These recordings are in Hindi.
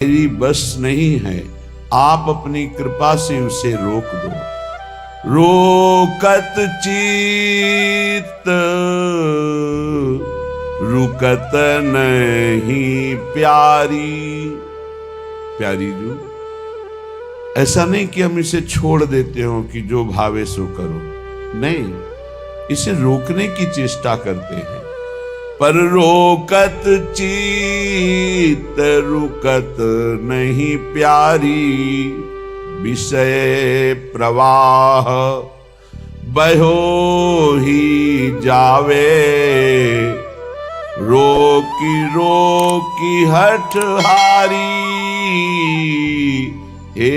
मेरी बस नहीं है, आप अपनी कृपा से उसे रोक दो। रोकत चित्त रुकत नहीं प्यारी। प्यारी जो ऐसा नहीं कि हम इसे छोड़ देते हो कि जो भावे सो करो, नहीं, इसे रोकने की चेष्टा करते हैं। पर रोकत चित्त रुकत नहीं प्यारी, विषय प्रवाह बहो ही जावे। रोकी रोकी हठ हारी, हे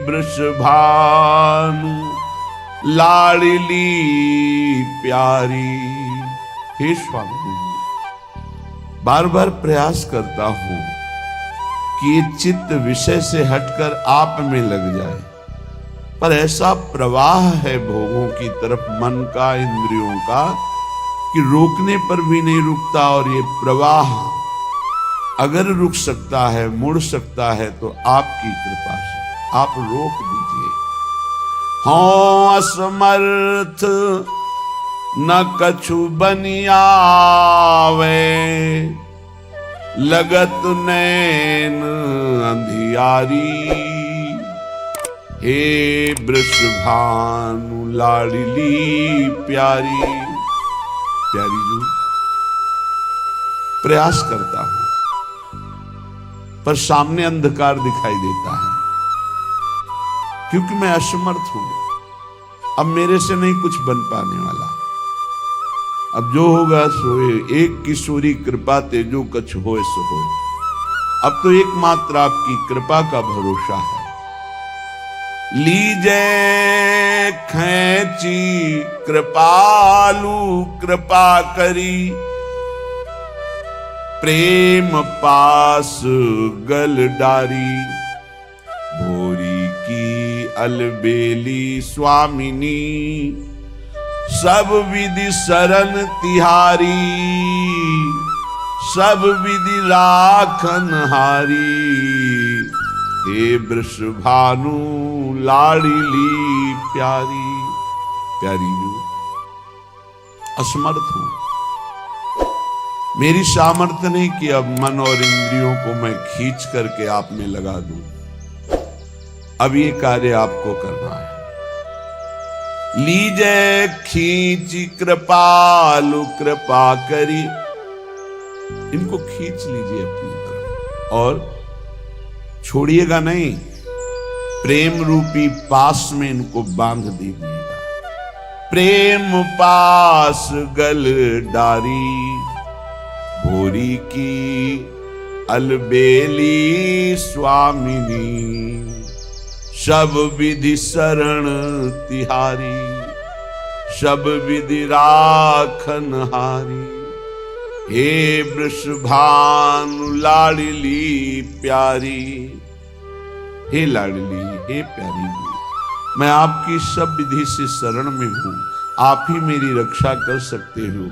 वृषभानु लाडली प्यारी। हे स्वामी, बार बार प्रयास करता हूं कि ये चित्त विषय से हटकर आप में लग जाए, पर ऐसा प्रवाह है भोगों की तरफ मन का, इंद्रियों का, कि रोकने पर भी नहीं रुकता। और ये प्रवाह अगर रुक सकता है, मुड़ सकता है, तो आपकी कृपा से आप रोक दीजिए। हों असमर्थ न कछु बनियावे, लगत नैन अंधियारी। हे वृषभानु लाडली प्यारी। प्यारी जो प्रयास करता हूं, पर सामने अंधकार दिखाई देता है, क्योंकि मैं असमर्थ हूं। अब मेरे से नहीं कुछ बन पाने वाला। अब जो होगा सोए, एक किशोरी कृपा ते जो कछ होए सो होए। अब तो एकमात्र आपकी कृपा का भरोसा है। लीजे खैची कृपालु कृपा करी, प्रेम पास गल डारी। भोरी की अलबेली स्वामिनी, सब विधि शरण तिहारी। सब विधि राखन हारी, हे वृषभानु लाडली प्यारी। प्यारी जो असमर्थ हूं, मेरी सामर्थ्य नहीं कि अब मन और इंद्रियों को मैं खींच करके आप में लगा दूं। अब ये कार्य आपको करना है। लीजे खींची कृपालु कृपा करी, इनको खींच लीजिए अपनी तरफ और छोड़िएगा नहीं। प्रेम रूपी पास में इनको बांध दीजिएगा। प्रेम पास गल डारी, भोरी की अलबेली स्वामिनी। सब विधि शरण तिहारी, सब विधि राखन हारी। हे वृषभानु लाडली प्यारी। हे लाडली, हे प्यारी, मैं आपकी सब विधि से शरण में हूं। आप ही मेरी रक्षा कर सकते हो,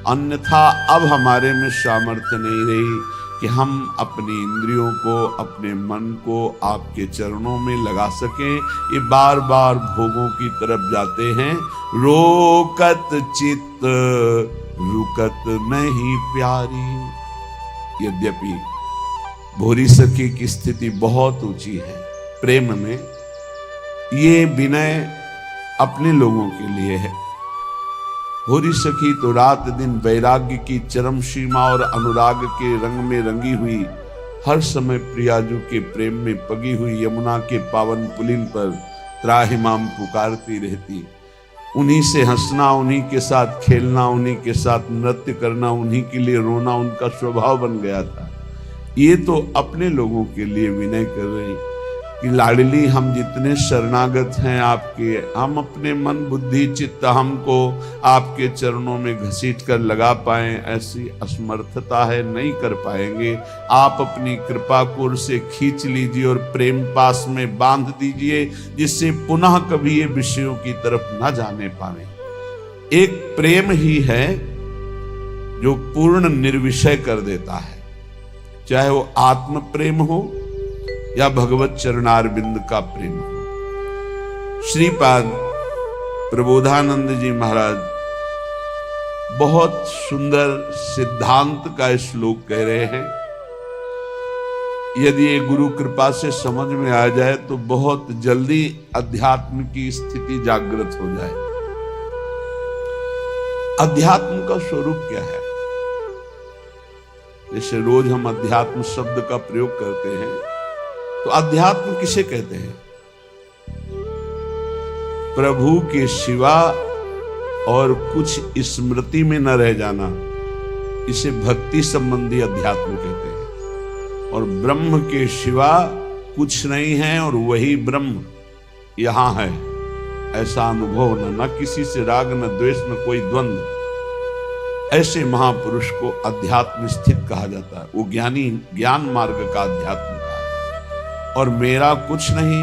अन्यथा अब हमारे में सामर्थ्य नहीं रही कि हम अपनी इंद्रियों को, अपने मन को आपके चरणों में लगा सकें। ये बार बार भोगों की तरफ जाते हैं। रोकत चित्त रुकत नहीं प्यारी। यद्यपि भोरी सखी की स्थिति बहुत ऊंची है प्रेम में, ये विनय अपने लोगों के लिए है। भोरी सखी तो रात दिन वैराग्य की चरम सीमा और अनुराग के रंग में रंगी हुई, हर समय प्रियाजू के प्रेम में पगी हुई यमुना के पावन पुलिन पर त्राहिमाम पुकारती रहती। उन्हीं से हंसना, उन्हीं के साथ खेलना, उन्हीं के साथ नृत्य करना, उन्हीं के लिए रोना उनका स्वभाव बन गया था। ये तो अपने लोगों के लिए विनय कर रही कि लाडली, हम जितने शरणागत हैं आपके, हम अपने मन बुद्धि चित्त हमको आपके चरणों में घसीट कर लगा पाएं, ऐसी असमर्थता है, नहीं कर पाएंगे। आप अपनी कृपा कोर से खींच लीजिए और प्रेम पास में बांध दीजिए, जिससे पुनः कभी ये विषयों की तरफ न जाने पाए। एक प्रेम ही है जो पूर्ण निर्विषय कर देता है। चाहे वो आत्म प्रेम हो या भगवत चरणारविंद का प्रेम हो। श्रीपाद प्रबोधानंद जी महाराज बहुत सुंदर सिद्धांत का श्लोक कह रहे हैं। यदि ये गुरु कृपा से समझ में आ जाए तो बहुत जल्दी अध्यात्म की स्थिति जागृत हो जाए। अध्यात्म का स्वरूप क्या है? जैसे रोज हम अध्यात्म शब्द का प्रयोग करते हैं, तो अध्यात्म किसे कहते हैं? प्रभु के सिवा और कुछ स्मृति में न रह जाना, इसे भक्ति संबंधी अध्यात्म कहते हैं। और ब्रह्म के सिवा कुछ नहीं है और वही ब्रह्म यहां है, ऐसा अनुभव न किसी से राग, न द्वेष, न कोई द्वंद्व। ऐसे महापुरुष को अध्यात्म स्थित कहा जाता है। वो ज्ञानी, ज्ञान मार्ग का अध्यात्म का है। और मेरा कुछ नहीं,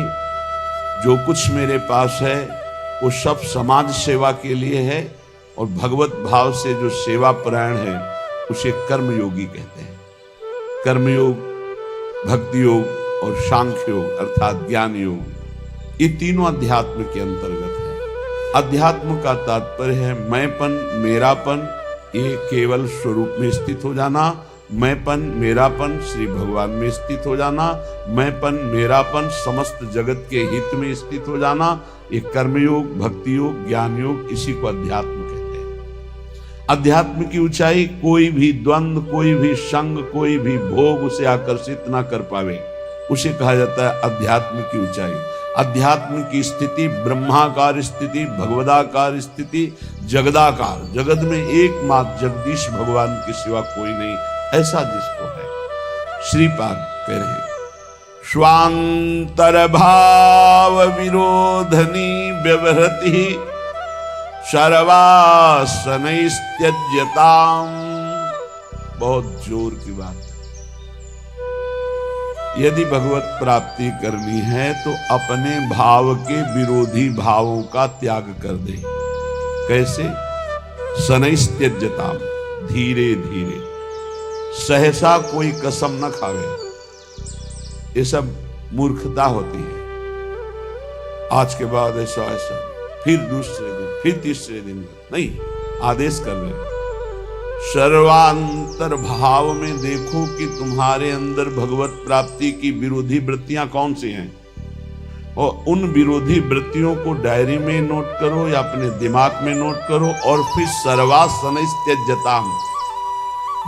जो कुछ मेरे पास है वो सब समाज सेवा के लिए है। और भगवत भाव से जो सेवा परायण है उसे कर्मयोगी कहते हैं। कर्मयोग, भक्ति योग और सांख्य योग अर्थात ज्ञान योग, ये तीनों अध्यात्म के अंतर्गत है। अध्यात्म का तात्पर्य है मैंपन, मेरापन, ये केवल स्वरूप में स्थित हो जाना। मैंपन, मेरापन श्री भगवान में स्थित हो जाना। मैंपन, मेरापन समस्त जगत के हित में स्थित हो जाना। ये कर्मयोग, भक्ति योग, ज्ञान योग, इसी को अध्यात्म कहते हैं। अध्यात्म की ऊंचाई कोई भी द्वंद्व, कोई भी संग, कोई भी भोग उसे आकर्षित ना कर पावे, उसे कहा जाता है अध्यात्म की ऊंचाई। अध्यात्म की स्थिति ब्रह्माकार स्थिति, भगवदाकार स्थिति, जगदाकार, जगत में एकमात्र जगदीश भगवान के सिवा कोई नहीं, ऐसा जिसको है। श्रीपाद कह रहे हैं स्वांतर भाव विरोधनी व्यवहृति सर्वासन त्यज्यताम। बहुत जोर की बात। यदि भगवत प्राप्ति करनी है तो अपने भाव के विरोधी भावों का त्याग कर दे। कैसे? शनैस्त्यज्यताम, धीरे धीरे, सहसा कोई कसम न खावे। ये सब मूर्खता होती है। आज के बाद ऐसा ऐसा, फिर दूसरे दिन, फिर तीसरे दिन, नहीं, आदेश कर रहे। सर्वांतर भाव में देखो कि तुम्हारे अंदर भगवत प्राप्ति की विरोधी वृत्तियां कौन सी हैं, और उन विरोधी वृत्तियों को डायरी में नोट करो या अपने दिमाग में नोट करो। और फिर सर्वासनस्त्यज्यताम,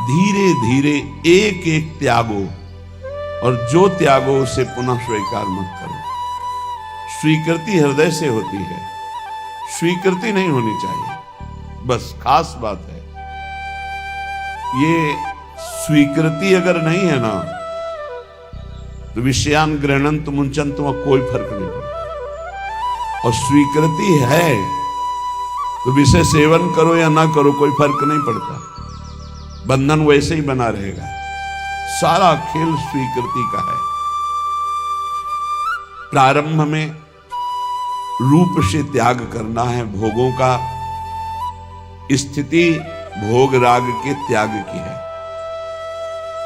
धीरे धीरे एक एक त्यागो, और जो त्यागो उसे पुनः स्वीकार मत करो। स्वीकृति हृदय से होती है, स्वीकृति नहीं होनी चाहिए। बस खास बात है ये। स्वीकृति अगर नहीं है ना तो विषयान ग्रहणंत मुंचंत में कोई फर्क नहीं पड़ता। और स्वीकृति है तो विषय सेवन करो या ना करो कोई फर्क नहीं पड़ता, बंधन वैसे ही बना रहेगा। सारा खेल स्वीकृति का है। प्रारंभ में रूप से त्याग करना है भोगों का, स्थिति भोग राग के त्याग की है।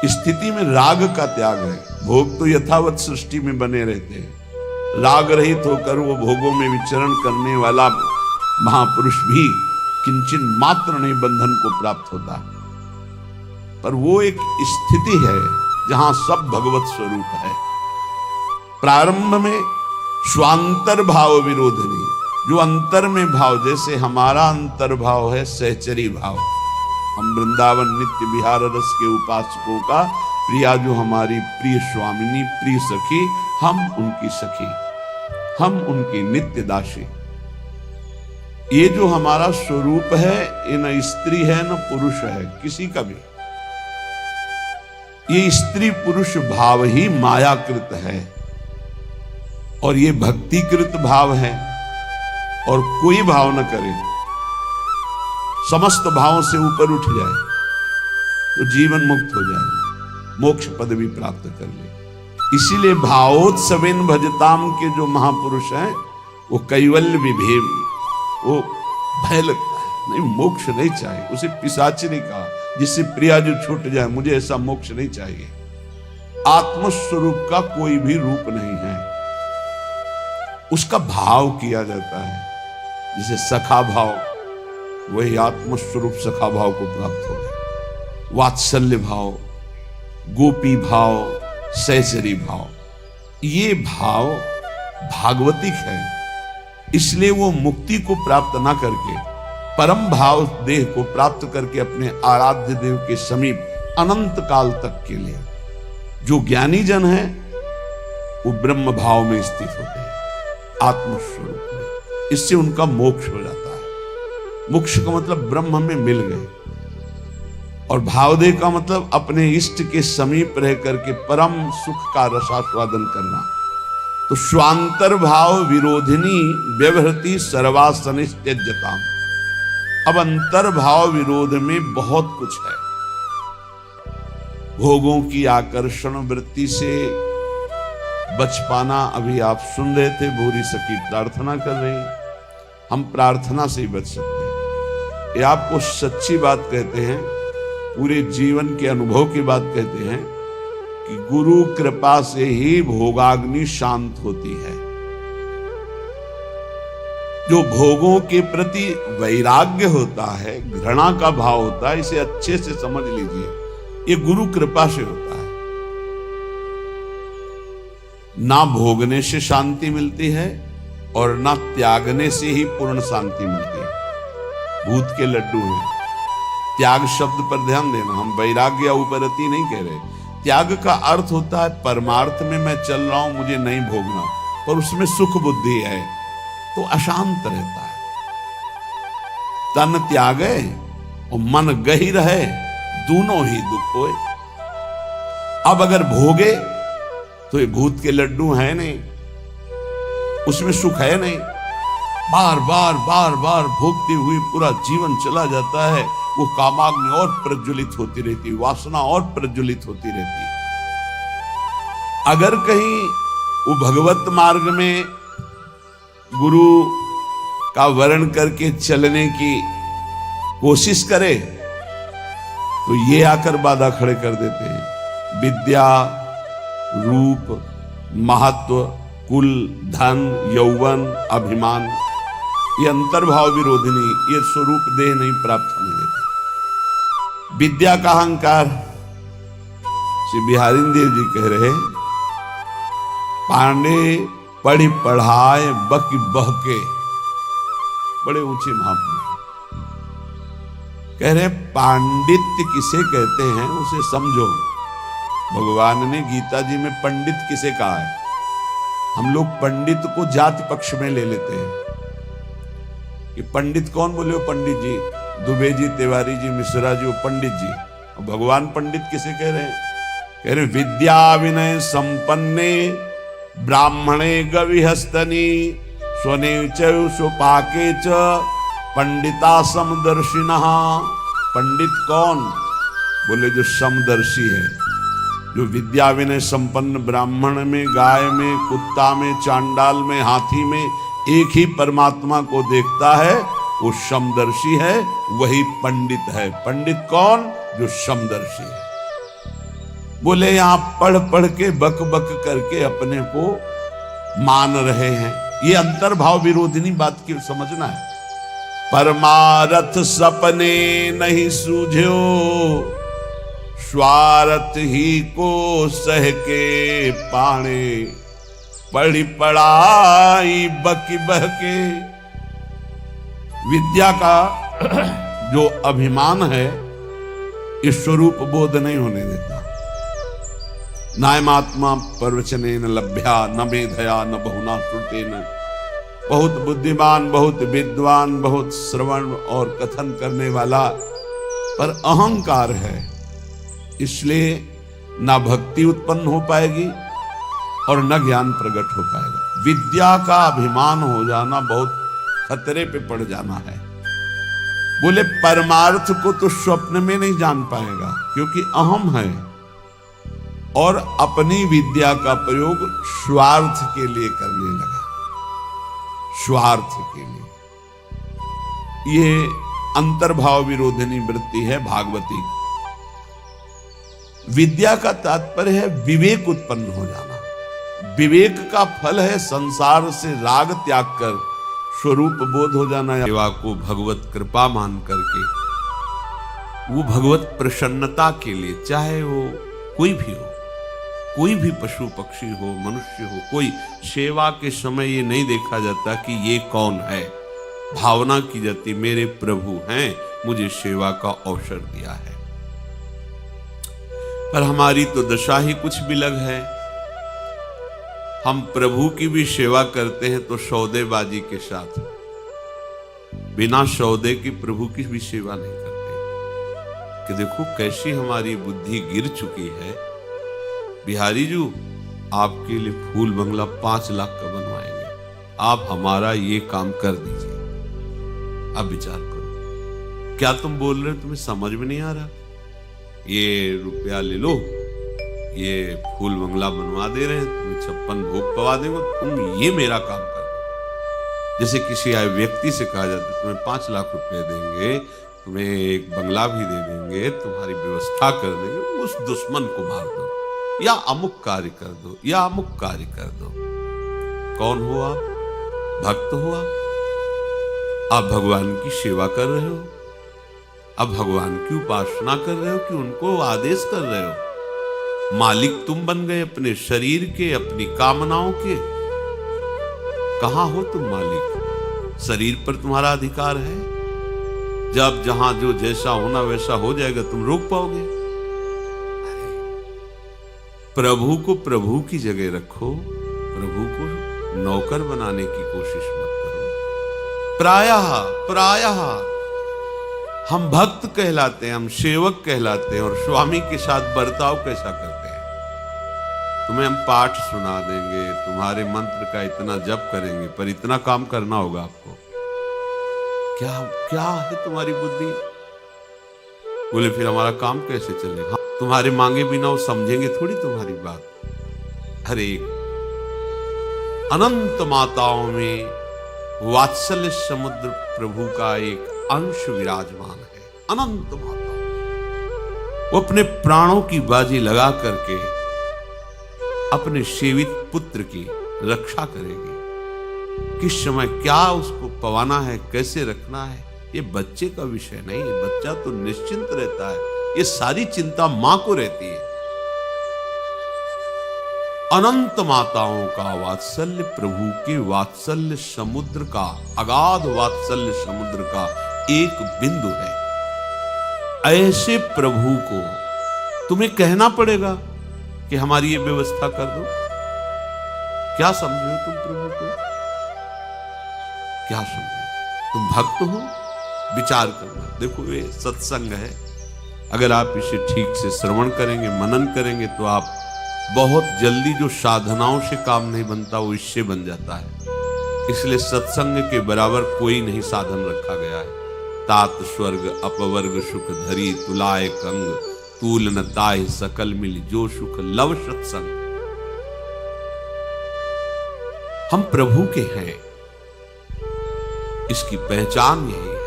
स्थिति में राग का त्याग है। भोग तो यथावत सृष्टि में बने रहते हैं। राग रहित होकर वो भोगों में विचरण करने वाला महापुरुष भी किंचन मात्र नहीं बंधन को प्राप्त होता। पर वो एक स्थिति है जहां सब भगवत स्वरूप है। प्रारंभ में स्वांतर भाव विरोधनी, जो अंतर में भाव, जैसे हमारा अंतर भाव है सहचरी भाव। हम वृंदावन नित्य विहार रस के उपासकों का प्रिया, जो हमारी प्रिय स्वामिनी, प्रिय सखी, हम उनकी सखी, हम उनकी नित्य दासी। ये जो हमारा स्वरूप है, ये न स्त्री है न पुरुष है, किसी का भी। ये स्त्री पुरुष भाव ही मायाकृत है और ये भक्तिकृत भाव है। और कोई भाव न करे, समस्त भावों से ऊपर उठ जाए तो जीवन मुक्त हो जाए, मोक्ष पदवी प्राप्त कर ले। इसीलिए भावोत्सवेन भजताम के जो महापुरुष हैं वो कैवल्य विभेम, वो भय लगता है, नहीं मोक्ष नहीं चाहिए। उसे पिशाच नहीं कहा जिससे प्रिया जो छूट जाए, मुझे ऐसा मोक्ष नहीं चाहिए। आत्मस्वरूप का कोई भी रूप नहीं है, उसका भाव किया जाता है। जिसे सखा भाव, वही आत्मस्वरूप सखा भाव को प्राप्त हो गए। वात्सल्य भाव, गोपी भाव, सहचरी भाव, ये भाव भागवतिक है। इसलिए वो मुक्ति को प्राप्त ना करके परम भाव देह को प्राप्त करके अपने आराध्य देव के समीप अनंत काल तक के लिए जो ज्ञानी जन है वो ब्रह्म भाव में स्थित होते हैं, आत्मस्वरूप में। इससे उनका मोक्ष हो जाता है। मोक्ष का मतलब ब्रह्म में मिल गए, और भावदेह का मतलब अपने इष्ट के समीप रह करके परम सुख का रसास्वादन करना। तो स्वांतर भाव विरोधिनी व्यवहृति सर्वासनित्यज्यताम। अब अंतर भाव विरोध में बहुत कुछ है। भोगों की आकर्षण वृत्ति से बच पाना, अभी आप सुन रहे थे भूरी सखी प्रार्थना कर रही, हम प्रार्थना से ही बच सकते हैं। ये आपको सच्ची बात कहते हैं, पूरे जीवन के अनुभव की बात कहते हैं कि गुरु कृपा से ही भोगाग्नि शांत होती है। जो भोगों के प्रति वैराग्य होता है, घृणा का भाव होता है, इसे अच्छे से समझ लीजिए, ये गुरु कृपा से होता है। ना भोगने से शांति मिलती है और ना त्यागने से ही पूर्ण शांति मिलती है। भूत के लड्डू हैं। त्याग शब्द पर ध्यान देना, हम वैराग्य या उपरति नहीं कह रहे। त्याग का अर्थ होता है परमार्थ में मैं चल रहा हूं, मुझे नहीं भोगना, पर उसमें सुख बुद्धि है तो अशांत रहता है। तन त्यागे और मन गही रहे, दोनों ही दुख होए। अब अगर भोगे तो ये भूत के लड्डू हैं नहीं, उसमें सुख है नहीं। बार बार बार बार भोगते हुए पूरा जीवन चला जाता है, वो कामाग्नि और प्रज्वलित होती रहती, वासना और प्रज्वलित होती रहती। अगर कहीं वो भगवत मार्ग में गुरु का वर्ण करके चलने की कोशिश करे तो ये आकर बाधा खड़े कर देते हैं। विद्या, रूप, महत्व, कुल, धन, यौवन, अभिमान, ये अंतर्भाव विरोधिनी, ये स्वरूप देह नहीं प्राप्त होने देते। विद्या का अहंकार, श्री बिहारी देव जी कह रहे, पांडे पढ़ी पढ़ाए बकी बहके, बड़े ऊंचे महापुरुष कह रहे पांडित्य किसे कहते हैं उसे समझो। भगवान ने गीता जी में पंडित किसे कहा है। हम लोग पंडित को जाति पक्ष में ले लेते हैं कि पंडित कौन बोले, हो पंडित जी, दुबे जी, तिवारी जी, मिश्रा जी, वो पंडित जी। और भगवान पंडित किसे कह रहे हैं? कह रहे विद्या विनय संपन्ने ब्राह्मणे गविहस्तनी स्वने सुपाके च पंडिता समदर्शिनः। पंडित कौन? बोले जो समदर्शी है, जो विद्या विनय संपन्न ब्राह्मण में, गाय में, कुत्ता में, चांडाल में, हाथी में एक ही परमात्मा को देखता है, वो समदर्शी है, वही पंडित है। पंडित कौन? जो समदर्शी है। बोले यहां पढ़ पढ़ के बक बक करके अपने को मान रहे हैं, ये अंतर्भाव विरोधिनी बात की समझना है। परमारथ सपने नहीं सूझो, स्वार्थ ही को सह के पाणे, पढ़ी पढ़ाई बकी बहके। विद्या का जो अभिमान है, इस स्वरूप बोध नहीं होने देता। नायमात्मा प्रवचने न लभ्या न मेधया न बहुना श्रुतेन। बहुत बुद्धिमान, बहुत विद्वान, बहुत श्रवण और कथन करने वाला, पर अहंकार है, इसलिए ना भक्ति उत्पन्न हो पाएगी और न ज्ञान प्रकट हो पाएगा। विद्या का अभिमान हो जाना बहुत खतरे पे पड़ जाना है। बोले परमार्थ को तो स्वप्न में नहीं जान पाएगा, क्योंकि अहम है और अपनी विद्या का प्रयोग स्वार्थ के लिए करने लगा। स्वार्थ के लिए, ये अंतर्भाव विरोधिनी वृत्ति है भागवती। विद्या का तात्पर्य है विवेक उत्पन्न हो जाना। विवेक का फल है संसार से राग त्याग कर स्वरूप बोध हो जाना। सेवा को भगवत कृपा मान करके, वो भगवत प्रसन्नता के लिए, चाहे वो कोई भी हो, कोई भी पशु पक्षी हो, मनुष्य हो, कोई सेवा के समय ये नहीं देखा जाता कि ये कौन है। भावना की जाती मेरे प्रभु हैं, मुझे सेवा का अवसर दिया है। पर हमारी तो दशा ही कुछ बिलग है। हम प्रभु की भी सेवा करते हैं तो सौदेबाजी के साथ, बिना सौदे के प्रभु की भी सेवा नहीं करते। कि देखो कैसी हमारी बुद्धि गिर चुकी है। बिहारी जी, आपके लिए फूल बंगला 5 लाख का बनवाएंगे, आप हमारा ये काम कर दीजिए। अब विचार करो, क्या तुम बोल रहे हो, तुम्हें समझ में नहीं आ रहा? ये रुपया ले लो, ये फूल बंगला बनवा दे रहे हैं, तुम्हें 56 भोग पवा देंगे, तुम ये मेरा काम कर दो। जैसे किसी आए व्यक्ति से कहा जाता है तुम्हें 5 लाख रुपए देंगे, तुम्हें एक बंगला भी दे देंगे, तुम्हारी व्यवस्था कर देंगे, उस दुश्मन को मार दो या अमुक कार्य कर दो या अमुक कार्य कर दो। कौन हो आप? भक्त हो आप भगवान की सेवा कर रहे हो, अब भगवान की उपासना कर रहे हो कि उनको आदेश कर रहे हो? मालिक तुम बन गए अपने शरीर के, अपनी कामनाओं के। कहां हो तुम मालिक? शरीर पर तुम्हारा अधिकार है। जब जहां जो जैसा होना वैसा हो जाएगा, तुम रोक पाओगे? अरे प्रभु को प्रभु की जगह रखो, प्रभु को नौकर बनाने की कोशिश मत करो। प्रायः हम भक्त कहलाते हैं, हम सेवक कहलाते हैं, और स्वामी के साथ बर्ताव कैसा करते हैं? तुम्हें हम पाठ सुना देंगे, तुम्हारे मंत्र का इतना जप करेंगे, पर इतना काम करना होगा आपको। क्या है तुम्हारी बुद्धि? बोले फिर हमारा काम कैसे चलेगा? तुम्हारे मांगे बिना वो समझेंगे थोड़ी तुम्हारी बात। हरे अनंत माताओं में वात्सल्य समुद्र प्रभु का एक अंश विराजमान है। अनंत माताओं, वो अपने प्राणों की बाजी लगा करके अपने सेवित पुत्र की रक्षा करेगी। किस समय क्या उसको पवाना है, कैसे रखना है, ये बच्चे का विषय नहीं है। बच्चा तो निश्चिंत रहता है, ये सारी चिंता मां को रहती है। अनंत माताओं का वात्सल्य प्रभु के वात्सल्य समुद्र का, अगाध वात्सल्य समुद्र का एक बिंदु है। ऐसे प्रभु को तुम्हें कहना पड़ेगा कि हमारी ये व्यवस्था कर दो। क्या समझे तुम प्रभु को? क्या समझे? तुम भक्त हो? विचार करना। देखो ये सत्संग है, अगर आप इसे ठीक से श्रवण करेंगे, मनन करेंगे, तो आप बहुत जल्दी जो साधनाओं से काम नहीं बनता वो इससे बन जाता है। इसलिए सत्संग के बराबर कोई नहीं साधन रखा गया है। तात स्वर्ग अपवर्ग सुख धरी, तुलाए कंग तूल न ताहि सकल मिल, जो सुख लव सत्संग। हम प्रभु के हैं, इसकी पहचान यही है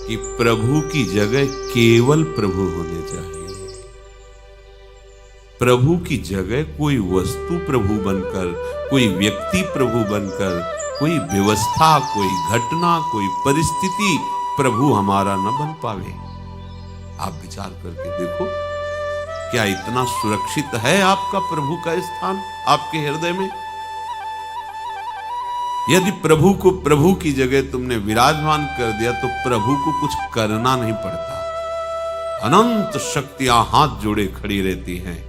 कि प्रभु की जगह केवल प्रभु होने चाहिए। प्रभु की जगह कोई वस्तु प्रभु बनकर, कोई व्यक्ति प्रभु बनकर, कोई व्यवस्था, कोई घटना, कोई परिस्थिति प्रभु हमारा न बन पावे। आप विचार करके देखो, क्या इतना सुरक्षित है आपका प्रभु का स्थान आपके हृदय में? यदि प्रभु को प्रभु की जगह तुमने विराजमान कर दिया तो प्रभु को कुछ करना नहीं पड़ता। अनंत शक्तियां हाथ जोड़े खड़ी रहती हैं।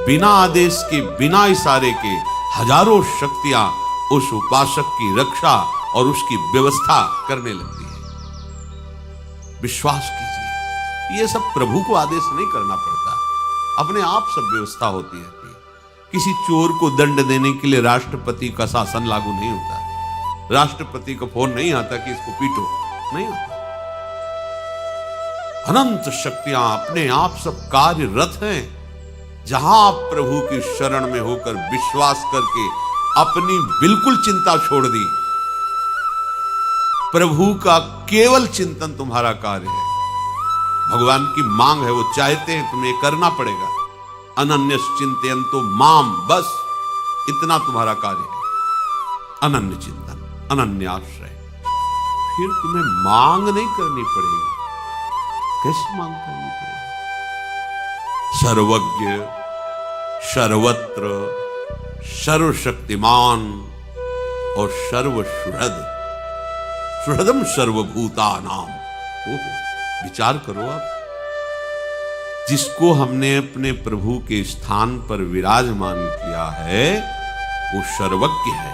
बिना आदेश के, बिना इशारे के हजारों शक्तियां उस उपासक की रक्षा और उसकी व्यवस्था करने लगती है। विश्वास कीजिए, ये सब प्रभु को आदेश नहीं करना पड़ता, अपने आप सब व्यवस्था होती रहती है। किसी चोर को दंड देने के लिए राष्ट्रपति का शासन लागू नहीं होता। राष्ट्रपति का फोन नहीं आता कि इसको पीटो, नहीं होता। अनंत शक्तियां अपने आप सब कार्यरत हैं। जहां आप प्रभु की शरण में होकर विश्वास करके अपनी बिल्कुल चिंता छोड़ दी, प्रभु का केवल चिंतन तुम्हारा कार्य है, भगवान की मांग है, वो चाहते हैं तुम्हें करना पड़ेगा। अनन्यस चिंतयन्तो माम, बस इतना तुम्हारा कार्य है, अनन्य चिंतन, अनन्य आश्रय। फिर तुम्हें मांग नहीं करनी पड़ेगी। कैसी मांग करनी पड़ेगी? सर्वज्ञ, सर्वत्र, सर्वशक्तिमान और सर्वसुहृद, सुहृदम सर्वभूतानाम। विचार करो आप, जिसको हमने अपने प्रभु के स्थान पर विराजमान किया है वो सर्वज्ञ है,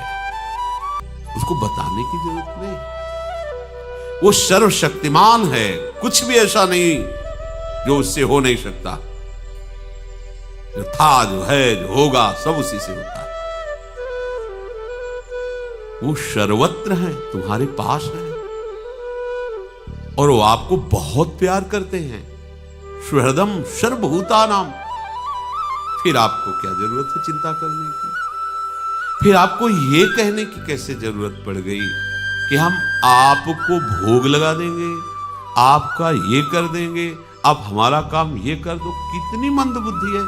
उसको बताने की जरूरत नहीं। वो सर्वशक्तिमान है, कुछ भी ऐसा नहीं जो उससे हो नहीं सकता। जो था, जो है, जो होगा, सब उसी से होता है। वो सर्वत्र है, तुम्हारे पास है, और वो आपको बहुत प्यार करते हैं। सुहृदम सर्वभूतानाम। फिर आपको क्या जरूरत है चिंता करने की? फिर आपको ये कहने की कैसे जरूरत पड़ गई कि हम आपको भोग लगा देंगे, आपका ये कर देंगे, आप हमारा काम ये कर दो? कितनी मंद बुद्धि है।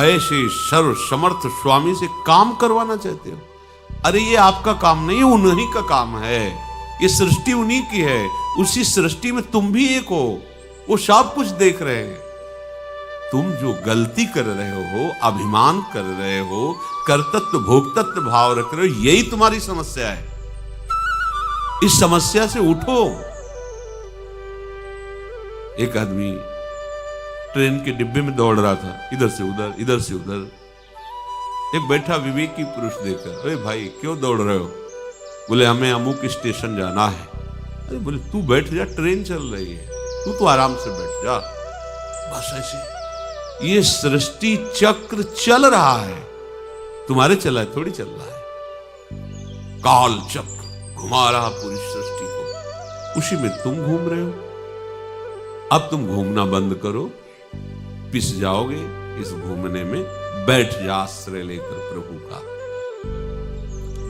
ऐसे सर्व समर्थ स्वामी से काम करवाना चाहते हो? अरे ये आपका काम नहीं, उन्हीं का काम है। ये सृष्टि उन्हीं की है, उसी सृष्टि में तुम भी एक हो, वो सब कुछ देख रहे हैं। तुम जो गलती कर रहे हो, अभिमान कर रहे हो, कर्तृत्व भोक्तृत्व भाव रख रहे हो, यही तुम्हारी समस्या है। इस समस्या से उठो। एक आदमी ट्रेन के डिब्बे में दौड़ रहा था, इधर से उधर, इधर से उधर। एक बैठा विवेकी पुरुष देखा, अरे भाई क्यों दौड़ रहे हो? बोले हमें अमुक स्टेशन जाना है। अरे बोले तू बैठ जा, ट्रेन चल रही है, तू तो आराम से बैठ जा। बस ऐसे ये सृष्टि चक्र चल रहा है, तुम्हारे चला है थोड़ी चल रहा है। काल चक्र घुमा रहा पूरी सृष्टि को, उसी में तुम घूम रहे हो। अब तुम घूमना बंद करो, पिस जाओगे इस घूमने में। बैठ जा आश्रय लेकर प्रभु का।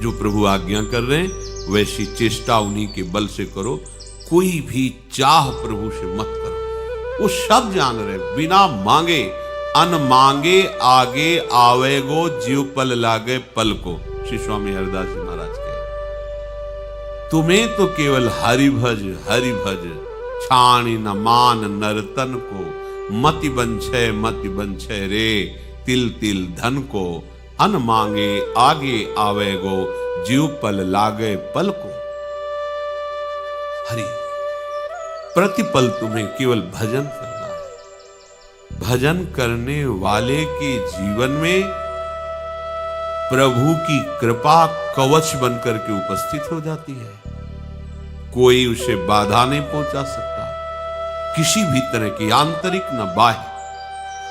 जो प्रभु आज्ञा कर रहे हैं वैसी चेष्टा उन्हीं के बल से करो। कोई भी चाह प्रभु से मत करो, वो सब जान रहे। बिना मांगे अन मांगे आगे आवेगो, जीव पल लागे पल को, श्री स्वामी हरिदास जी महाराज के। तुम्हें तो केवल हरि भज छाणी न मान नरतन को, मति बंछे रे तिल तिल धन को, अन मांगे आगे आवेगो, जीव पल लागे पल को। हरि प्रतिपल तुम्हें केवल भजन करना है। भजन करने वाले के जीवन में प्रभु की कृपा कवच बनकर के उपस्थित हो जाती है। कोई उसे बाधा नहीं पहुंचा सकता, किसी भी तरह की आंतरिक न बाह्य।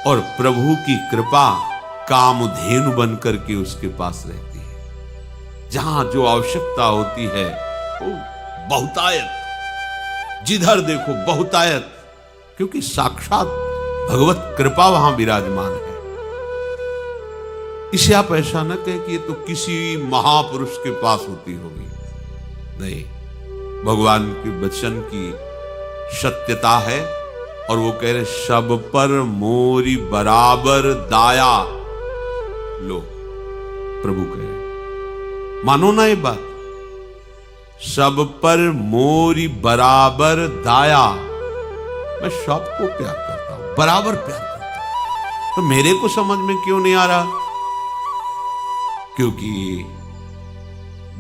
और प्रभु की कृपा कामधेनु बनकर के उसके पास रहती है। जहां जो आवश्यकता होती है वो बहुतायत, जिधर देखो बहुतायत, क्योंकि साक्षात भगवत कृपा वहां विराजमान है। इसे आप ऐसा न कहें कि ये तो किसी महापुरुष के पास होती होगी, नहीं। भगवान के वचन की सत्यता है, और वो कह रहे सब पर मोरी बराबर दाया। लो प्रभु कह रहे, मानो ना ये बात, सब पर मोरी बराबर दाया। मैं सबको प्यार करता हूं, बराबर प्यार करता हूं, तो मेरे को समझ में क्यों नहीं आ रहा? क्योंकि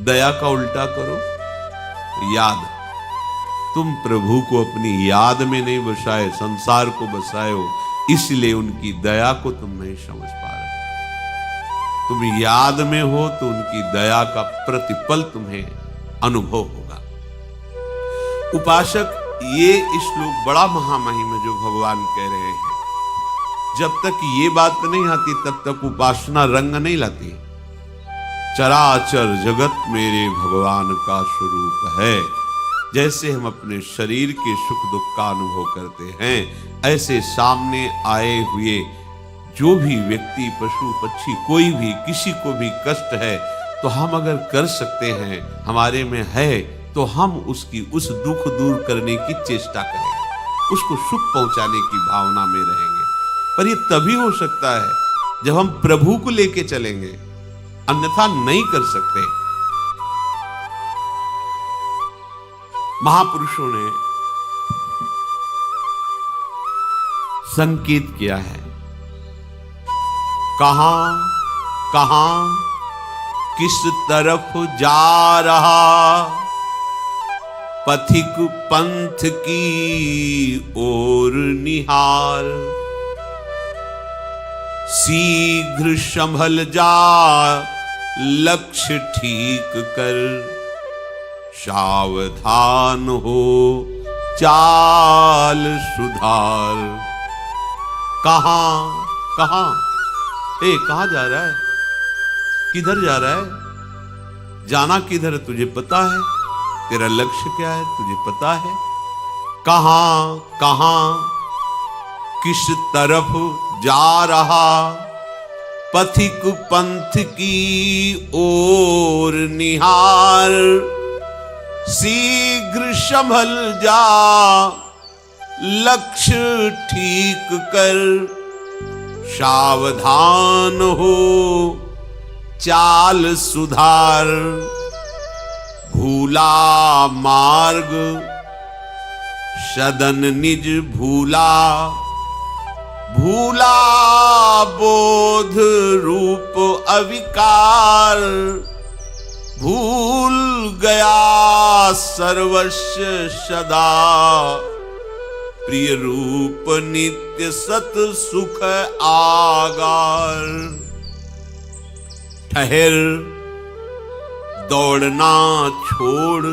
दया का उल्टा करो, याद। तुम प्रभु को अपनी याद में नहीं बसाए, संसार को बसाए हो, इसलिए उनकी दया को तुम नहीं समझ पा रहे। तुम याद में हो तो उनकी दया का प्रतिपल तुम्हें अनुभव होगा। उपासक, ये श्लोक बड़ा महामहिम है जो भगवान कह रहे हैं। जब तक ये बात नहीं आती तब तक उपासना रंग नहीं लाती। चराचर जगत मेरे भगवान का स्वरूप है। जैसे हम अपने शरीर के सुख दुख का अनुभव करते हैं, ऐसे सामने आए हुए जो भी व्यक्ति, पशु पक्षी, कोई भी, किसी को भी कष्ट है तो हम अगर कर सकते हैं, हमारे में है, तो हम उसकी उस दुख दूर करने की चेष्टा करें। उसको सुख पहुंचाने की भावना में रहेंगे। पर ये तभी हो सकता है जब हम प्रभु को लेके चलेंगे, अन्यथा नहीं कर सकते। महापुरुषों ने संकेत किया है, कहां कहां किस तरफ जा रहा पथिक पंथ की ओर निहार, शीघ्र संभल जा लक्ष्य ठीक कर, सावधान हो चाल सुधार। कहां कहां कहां जा रहा है, किधर जा रहा है, जाना किधर तुझे पता है, तेरा लक्ष्य क्या है तुझे पता है। कहां कहां किस तरफ जा रहा पथिक पंथ की ओर निहार, शीघ्र संभल जा लक्ष्य ठीक कर, सावधान हो चाल सुधार। भूला मार्ग सदन निज भूला, भूला बोध रूप अविकार, भूल गया सर्वस्व सदा, प्रिय रूप नित्य सत सुख आगार। ठहर दौड़ना छोड़,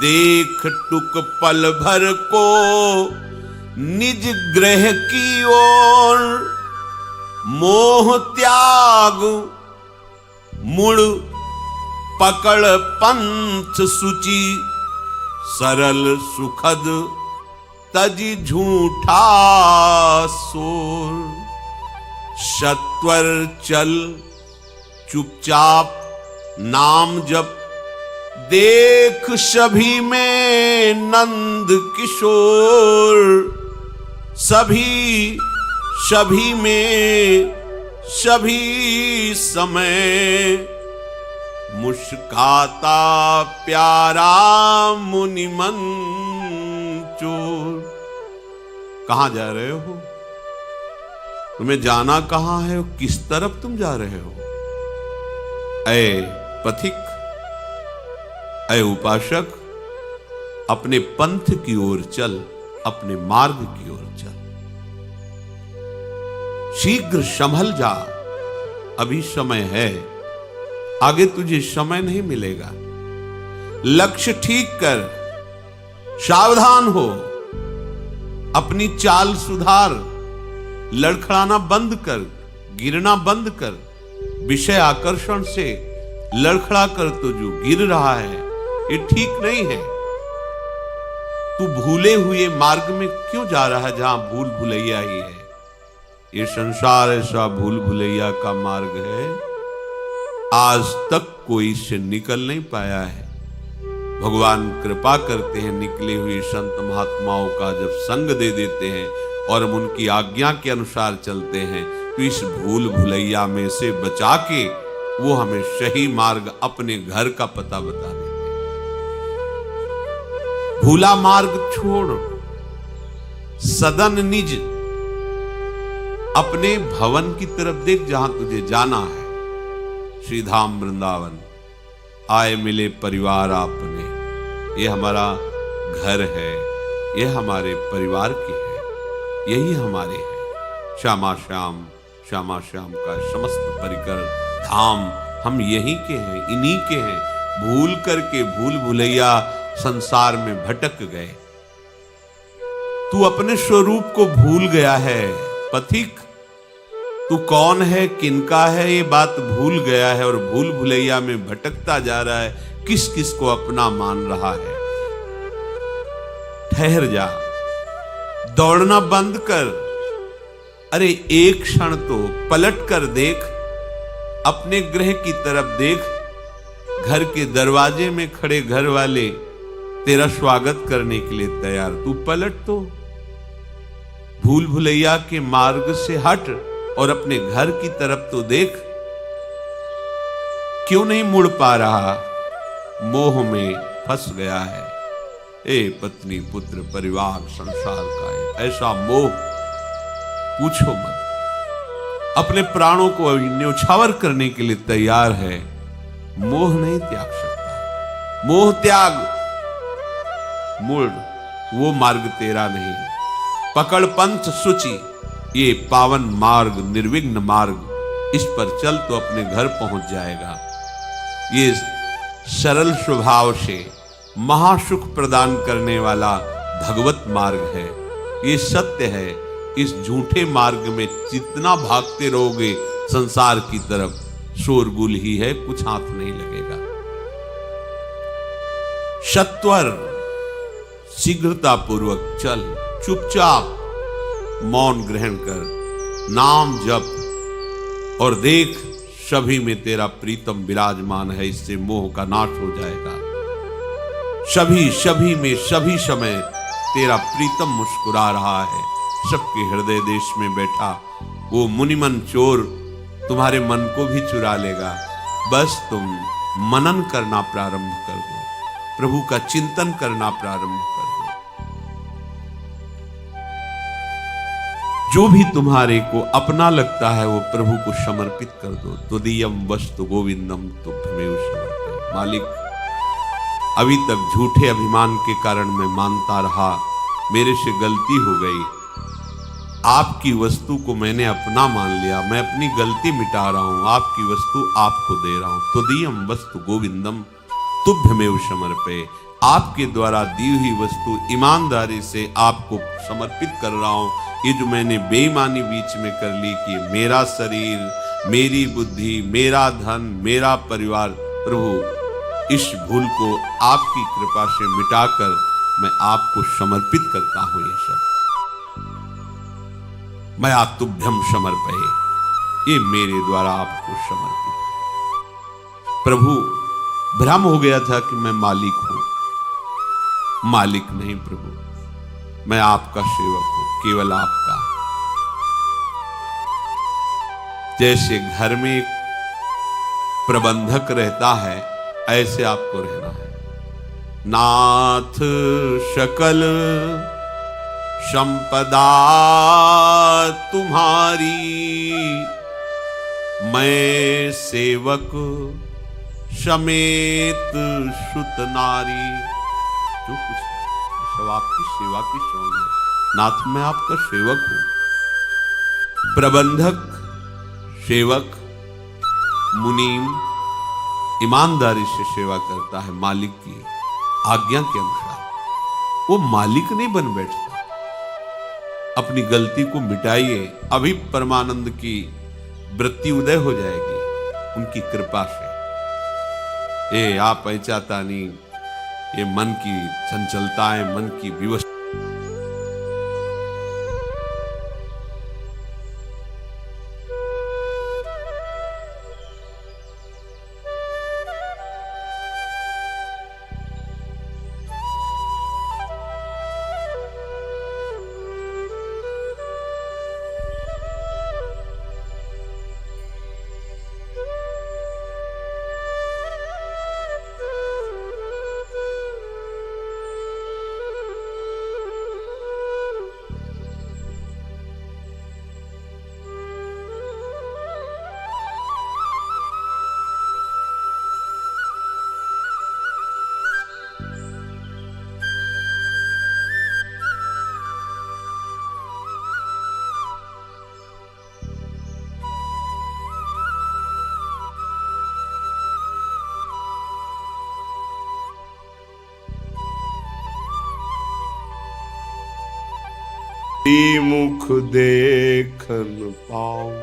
देख टुक पल भर को निज ग्रह की ओर, मोह त्याग मुड़ पकड़ पंथ सुचि, सरल सुखद तजी झूठा सोर। सत्वर चल चुपचाप नाम जप, देख सभी में नंद किशोर, सभी में सभी समय, मुस्काता प्यारा मुनि मंचोर। कहां जा रहे हो, तुम्हें जाना कहां है, किस तरफ तुम जा रहे हो। ऐ पथिक, ऐ उपासक, अपने पंथ की ओर चल, अपने मार्ग की ओर चल। शीघ्र संभल जा, अभी समय है, आगे तुझे समय नहीं मिलेगा। लक्ष्य ठीक कर, सावधान हो, अपनी चाल सुधार, लड़खड़ाना बंद कर, गिरना बंद कर। विषय आकर्षण से लड़खड़ा कर तो जो गिर रहा है ये ठीक नहीं है। तू भूले हुए मार्ग में क्यों जा रहा है जहां भूल भुलैया ही है। ये संसार ऐसा भूल भुलैया का मार्ग है, आज तक कोई इससे निकल नहीं पाया है। भगवान कृपा करते हैं, निकले हुए संत महात्माओं का जब संग दे देते हैं और हम उनकी आज्ञा के अनुसार चलते हैं तो इस भूल भुलैया में से बचा के वो हमें सही मार्ग, अपने घर का पता बता देते हैं। भूला मार्ग छोड़, सदन निज, अपने भवन की तरफ देख जहां तुझे जाना है। श्री धाम वृंदावन आए मिले परिवार आपने, ये हमारा घर है, ये हमारे परिवार की है, यही हमारे है। श्यामा श्याम, श्यामा श्याम का समस्त परिकर धाम हम यहीं के हैं, इन्हीं के हैं। भूल करके भूल भुलैया संसार में भटक गए। तू अपने स्वरूप को भूल गया है पथिक, तू कौन है, किनका है, ये बात भूल गया है और भूल भुलैया में भटकता जा रहा है, किस किस को अपना मान रहा है। ठहर जा, दौड़ना बंद कर, अरे एक क्षण तो पलट कर देख, अपने गृह की तरफ देख। घर के दरवाजे में खड़े घर वाले तेरा स्वागत करने के लिए तैयार। तू पलट तो, भूल भुलैया के मार्ग से हट और अपने घर की तरफ तो देख। क्यों नहीं मुड़ पा रहा? मोह में फंस गया है। ए पत्नी पुत्र परिवार संसार का है ऐसा मोह पूछो मत। अपने प्राणों को न्यौछावर करने के लिए तैयार है, मोह नहीं त्याग सकता। मोह त्याग, मुड़, वो मार्ग तेरा नहीं। पकड़ पंथ सूची, ये पावन मार्ग, निर्विघ्न मार्ग, इस पर चल तो अपने घर पहुंच जाएगा। ये सरल स्वभाव से महासुख प्रदान करने वाला भगवत मार्ग है। ये सत्य है। इस झूठे मार्ग में जितना भागते रहोगे संसार की तरफ, शोरगुल ही है, कुछ हाथ नहीं लगेगा। सत्वर शीघ्रता पूर्वक चल, चुपचाप मौन ग्रहण कर, नाम जप और देख सभी में तेरा प्रीतम विराजमान है। इससे मोह का नाश हो जाएगा। सभी में सभी समय तेरा प्रीतम मुस्कुरा रहा है। सबके हृदय देश में बैठा वो मुनिमन चोर तुम्हारे मन को भी चुरा लेगा। बस तुम मनन करना प्रारंभ कर दो, प्रभु का चिंतन करना प्रारंभ कर दो। जो भी तुम्हारे को अपना लगता है वो प्रभु को समर्पित कर दो। तुदीयम वस्तु गोविंदम तुभ्यमेव समर्पयामि। मालिक, अभी तक झूठे अभिमान के कारण मैं मानता रहा, मेरे से गलती हो गई। आपकी वस्तु को मैंने अपना मान लिया, मैं अपनी गलती मिटा रहा हूं, आपकी वस्तु आपको दे रहा हूं। तुदीयम वस्तु गोविंदम तुभ्यमेव समर्पये। आपके द्वारा दी हुई वस्तु ईमानदारी से आपको समर्पित कर रहा हूं। ये जो मैंने बेईमानी बीच में कर ली कि मेरा शरीर, मेरी बुद्धि, मेरा धन, मेरा परिवार, प्रभु इस भूल को आपकी कृपा से मिटाकर मैं आपको समर्पित करता हूं। ये सब मैं तुभ्यम समर्पये, ये मेरे द्वारा आपको समर्पित। प्रभु भ्रम हो गया था कि मैं मालिक हूं। मालिक नहीं प्रभु, मैं आपका सेवक हूं, केवल आपका। जैसे घर में एक प्रबंधक रहता है, ऐसे आपको रहना है। नाथ सकल संपदा तुम्हारी, मैं सेवक समेत सुत नारी। जो कुछ सब आपकी सेवा की शौन है। नाथ मैं आपका सेवक हूं। प्रबंधक, सेवक, मुनीम ईमानदारी से सेवा करता है मालिक की आज्ञा के अनुसार। वो मालिक नहीं बन बैठता। अपनी गलती को मिटाइए, अभी परमानंद की वृत्ति उदय हो जाएगी उनकी कृपा से। ये आप चाहता नहीं, ये मन की चंचलताएं, मन की विवश। मुख देखन पाऊं,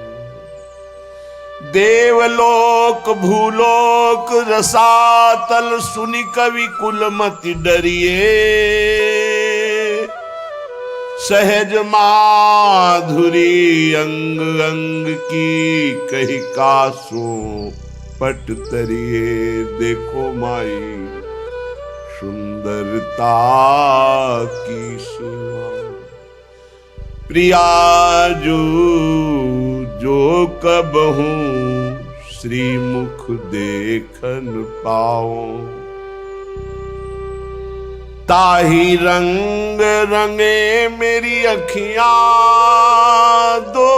देवलोक भूलोक रसातल सुनि कवि कुलमति डरिए। सहज माधुरी अंग अंग की कही कासों पट तरिए। देखो माई सुंदरता की सीमा। प्रियाजू जो कब हूँ श्रीमुख देखन पाओ, ताही रंग रंगे मेरी अखियां, दो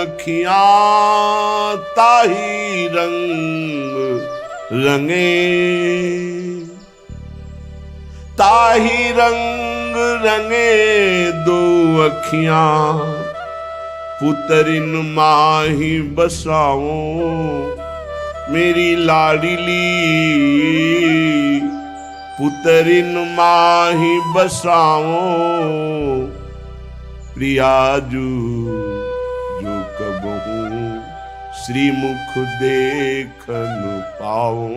अखियां ताही रंग रंगे, ताही रंग रंगे दो अखियां, पुतरिन माही बसाओ मेरी लाडली, पुतरिन माही बसाओ प्रियाजू जो कब हूँ श्रीमुख देखन पाओ।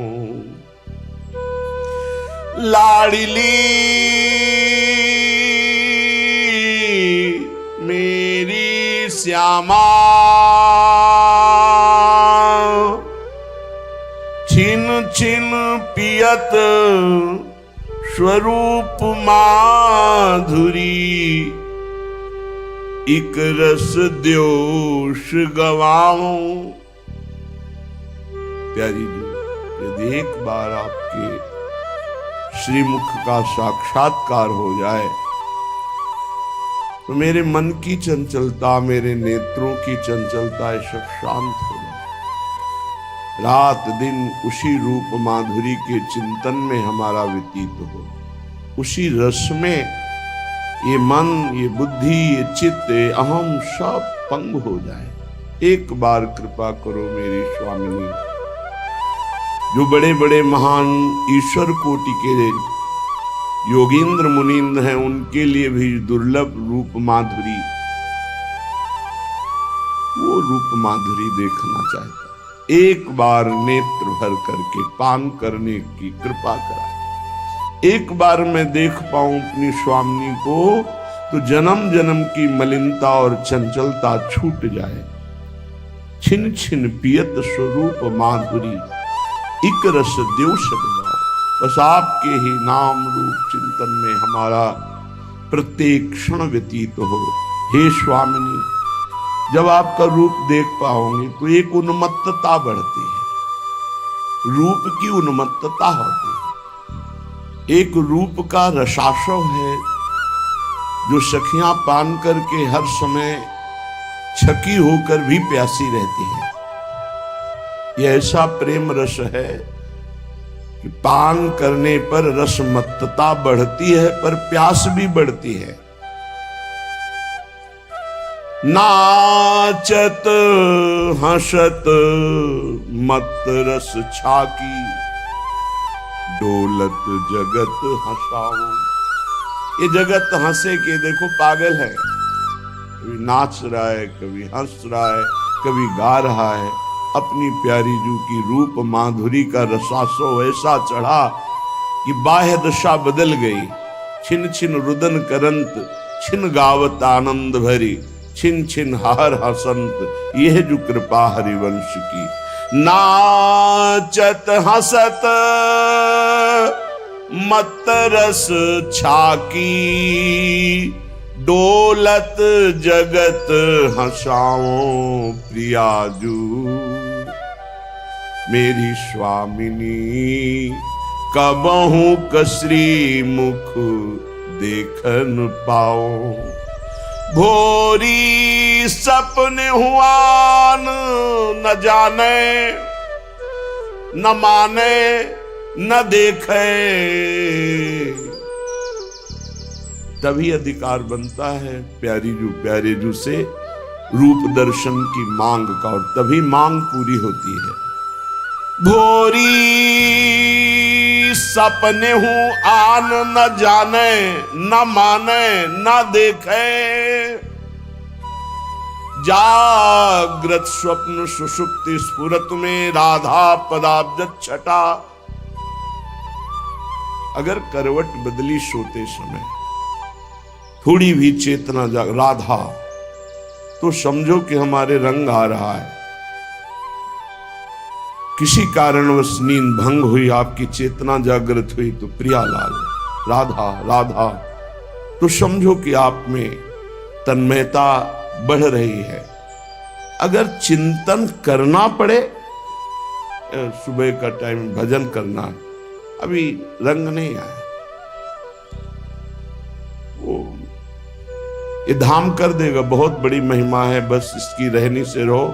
लाडली मेरी श्यामा, छिन छिन पियत स्वरूप माधुरी, इक रस द्योष गवाओ। प्यारी जी, यदि एक बार आपके श्रीमुख का साक्षात्कार हो जाए तो मेरे मन की चंचलता, मेरे नेत्रों की चंचलता ये सब शांत हो जाए। रात दिन उसी रूप माधुरी के चिंतन में हमारा व्यतीत हो, उसी रस में ये मन, ये बुद्धि, ये चित्त, ये अहम सब पंग हो जाए। एक बार कृपा करो मेरी स्वामिनी। जो बड़े बड़े महान ईश्वर कोटि के योगींद्र मुनींद्र हैं, उनके लिए भी दुर्लभ रूप माधुरी, वो रूप माधुरी देखना चाहता, एक बार नेत्र भर करके पान करने की कृपा कराए। एक बार मैं देख पाऊं अपनी स्वामिनी को तो जन्म जन्म की मलिनता और चंचलता छूट जाए। छिन छिन पियत स्वरूप माधुरी, इक रस द्योष गवाओ। बस आपके ही नाम रूप चिंतन में हमारा प्रत्येक क्षण व्यतीत हो। हे स्वामिनी, जब आपका रूप देख पाओगे तो एक उन्मत्तता बढ़ती है, रूप की उन्मत्तता होती है। एक रूप का रसाशव है जो सखियां पान करके हर समय छकी होकर भी प्यासी रहती है। यह ऐसा प्रेम रस है कि पान करने पर रसमत्तता बढ़ती है पर प्यास भी बढ़ती है। नाचत हंसत मत रस छाकी, डोलत जगत हंसाओ। ये जगत हंसे के देखो पागल है, कभी नाच रहा है, कभी हंस रहा है, कभी गा रहा है। अपनी प्यारी जू की रूप माधुरी का रसासो ऐसा चढ़ा कि बाह्य दशा बदल गई। छिन छिन रुदन करंत, छिन गावत आनंद भरी, छिन छिन हार हसंत, यह जो कृपा हरिवंश की। नाचत हसत मत रस छाकी, डोलत जगत हंसाओ प्रियाजू। मेरी स्वामिनी कबहू कसरी मुख देखन पाओ। भोरी सपने हुआन न जाने, न माने न देखे, तभी अधिकार बनता है प्यारी जू प्यारे जू से रूप दर्शन की मांग का, और तभी मांग पूरी होती है। भोरी सपने हूं आन न जाने, न माने न देखे, जागृत स्वप्न सुषुप्ति स्फुरत में राधा पदाब्ज छटा। अगर करवट बदली सोते समय, थोड़ी भी चेतना जाग राधा, तो समझो कि हमारे रंग आ रहा है। किसी कारणवश नींद भंग हुई, आपकी चेतना जागृत हुई, तो प्रियालाल राधा राधा, तो समझो कि आप में तन्मयता बढ़ रही है। अगर चिंतन करना पड़े, सुबह का टाइम भजन करना, अभी रंग नहीं आया, वो ये धाम कर देगा, बहुत बड़ी महिमा है, बस इसकी रहनी से रहो।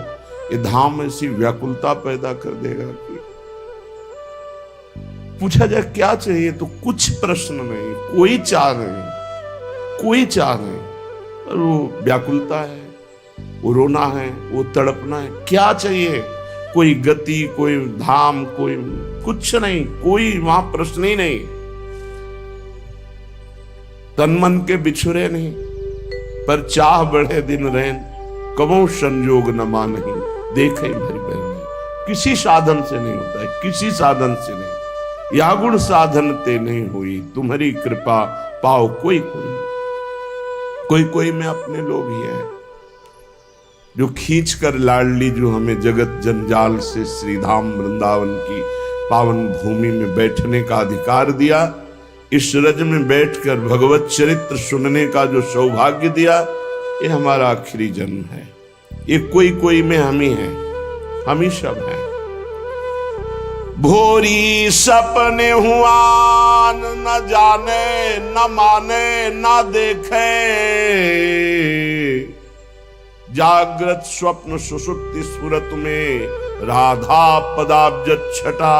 ये धाम ऐसी व्याकुलता पैदा कर देगा कि पूछा जाए क्या चाहिए तो कुछ प्रश्न नहीं, कोई चाह नहीं, कोई चाह नहीं, और वो व्याकुलता है, वो रोना है, वो तड़पना है। क्या चाहिए? कोई गति, कोई धाम, कोई कुछ नहीं, कोई वहां प्रश्न ही नहीं। तन मन के बिछुरे नहीं, पर चाह बढ़े दिन रैन, कबो संजोग न मानहि, देखे भरी बहन। किसी साधन से नहीं होता है, किसी साधन से नहीं। या गुण साधन ते नहीं हुई, तुम्हारी कृपा पाओ कोई कोई। कोई कोई में अपने लोग ही हैं जो खींच कर लाडली जो हमें जगत जंजाल से श्रीधाम वृंदावन की पावन भूमि में बैठने का अधिकार दिया, इस रज में बैठकर भगवत चरित्र सुनने का जो सौभाग्य दिया, ये हमारा आखिरी जन्म है। ये कोई कोई में हम ही हैं, हम ही सब हैं। भोरी सपने हुआन, न जाने न माने न देखे, जागृत स्वप्न सुषुप्ति स्फुरत में राधा पदाब्ज छटा,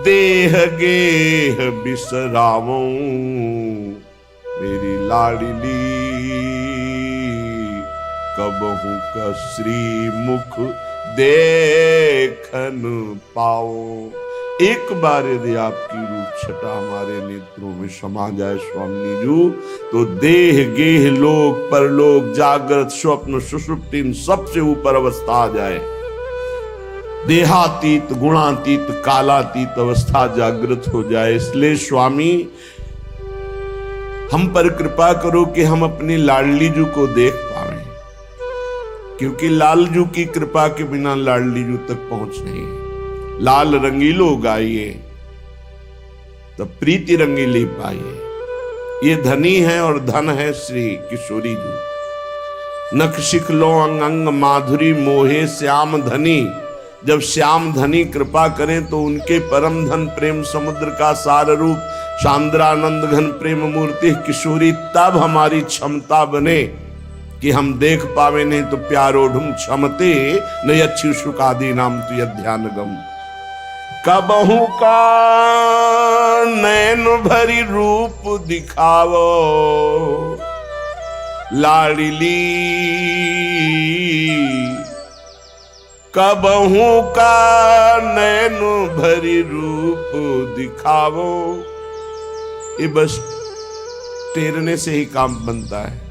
देह गेह बिसरावो मेरी लाडली, कबहू का श्री मुख देखन पाओ। एक बार यदि आपकी रूप छटा हमारे नेत्रों में समा जाए स्वामी जी, तो देह गेह लोक परलोक जागृत स्वप्न सुषुप्ति इन सबसे ऊपर अवस्था आ जाए। देहातीत गुणातीत कालातीत अवस्था जागृत हो जाए। इसलिए स्वामी हम पर कृपा करो कि हम अपनी लाडली जू को देख पाएं, क्योंकि लालजू की कृपा के बिना लाडली जू तक पहुंच नहीं है। लाल रंगीलो गाइए तब प्रीति रंगीली पाइए। ये धनी है और धन है श्री किशोरी जू। नख शिखलो अंग अंग माधुरी मोहे श्याम धनी। जब श्याम धनी कृपा करें तो उनके परम धन प्रेम समुद्र का सार रूप सांद्रानंद घन प्रेम मूर्ति किशोरी तब हमारी क्षमता बने कि हम देख पावे। नहीं तो प्यारोढ़ुम क्षमते न अच्छी सुखादि नाम तु ध्यान गम। कबहू का नैन भरी रूप दिखावो लाडली, कबहू का नैन भरी रूप दिखावो। ये बस टेरने से ही काम बनता है।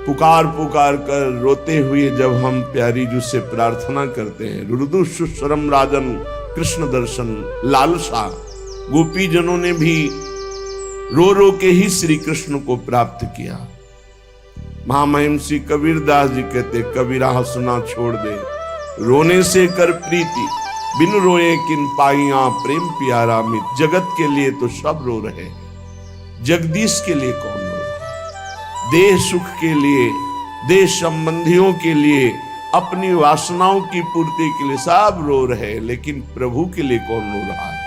पुकार पुकार कर रोते हुए जब हम प्यारी जू से प्रार्थना करते हैं, रुदु सुस्वरम राजन कृष्ण दर्शन लालसा, गोपी जनों ने भी रो रो के ही श्री कृष्ण को प्राप्त किया। महामहिम श्री कबीरदास जी कहते, कबीरा हंसना छोड़ दे, रोने से कर प्रीति, बिन रोए किन पाइया प्रेम प्यारा मित। जगत के लिए तो सब रो रहे हैं, जगदीश के लिए कौन रो रहा? देह सुख के लिए, देह संबंधियों के लिए, अपनी वासनाओं की पूर्ति के लिए सब रो रहे, लेकिन प्रभु के लिए कौन रो रहा है?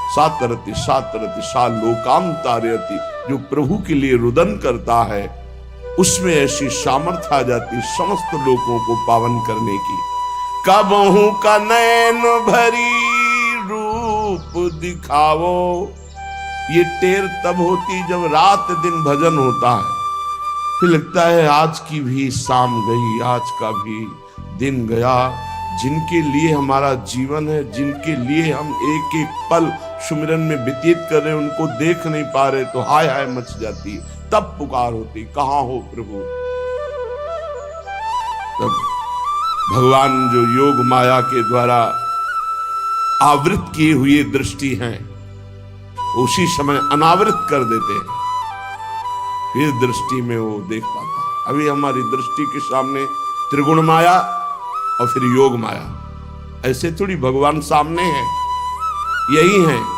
सातरति सातरति सा लोकांतारयति, जो प्रभु के लिए रुदन करता है उसमें ऐसी सामर्थ्य आ जाती समस्त लोगों को पावन करने की। कबहू का नैन भरी रूप दिखावो। ये टेर तब होती जब रात दिन भजन होता है, फिर लगता है आज की भी शाम गई, आज का भी दिन गया। जिनके लिए हमारा जीवन है, जिनके लिए हम एक एक पल सुमिरन में व्यतीत कर रहे हैं, उनको देख नहीं पा रहे तो हाय हाय मच जाती है। तब पुकार होती, कहाँ हो प्रभु? तब भगवान जो योग माया के द्वारा आवृत किए हुए दृष्टि हैं, उसी समय अनावृत कर देते हैं, फिर दृष्टि में वो देख पाता है। अभी हमारी दृष्टि के सामने त्रिगुण माया और फिर योग माया, ऐसे थोड़ी भगवान सामने है, यही है।